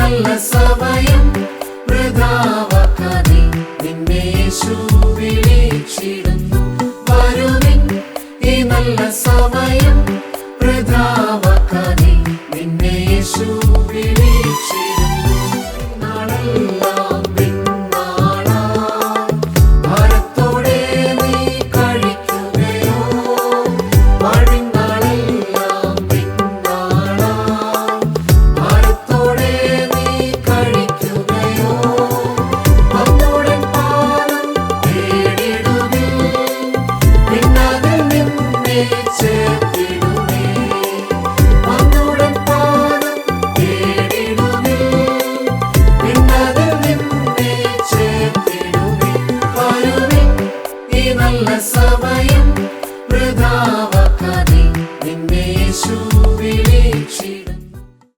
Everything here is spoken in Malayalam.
നല്ല സമയം വൃഥാവാക്കാതെ നിന്നെ യേശു വിളിച്ചിടുന്നു. വരുവിൻ, ഈ നല്ല സമയം വൃഥാവാക്കാതെ നിന്നെ യേശു വിളിച്ചിടുന്നു. നാളെല്ലാം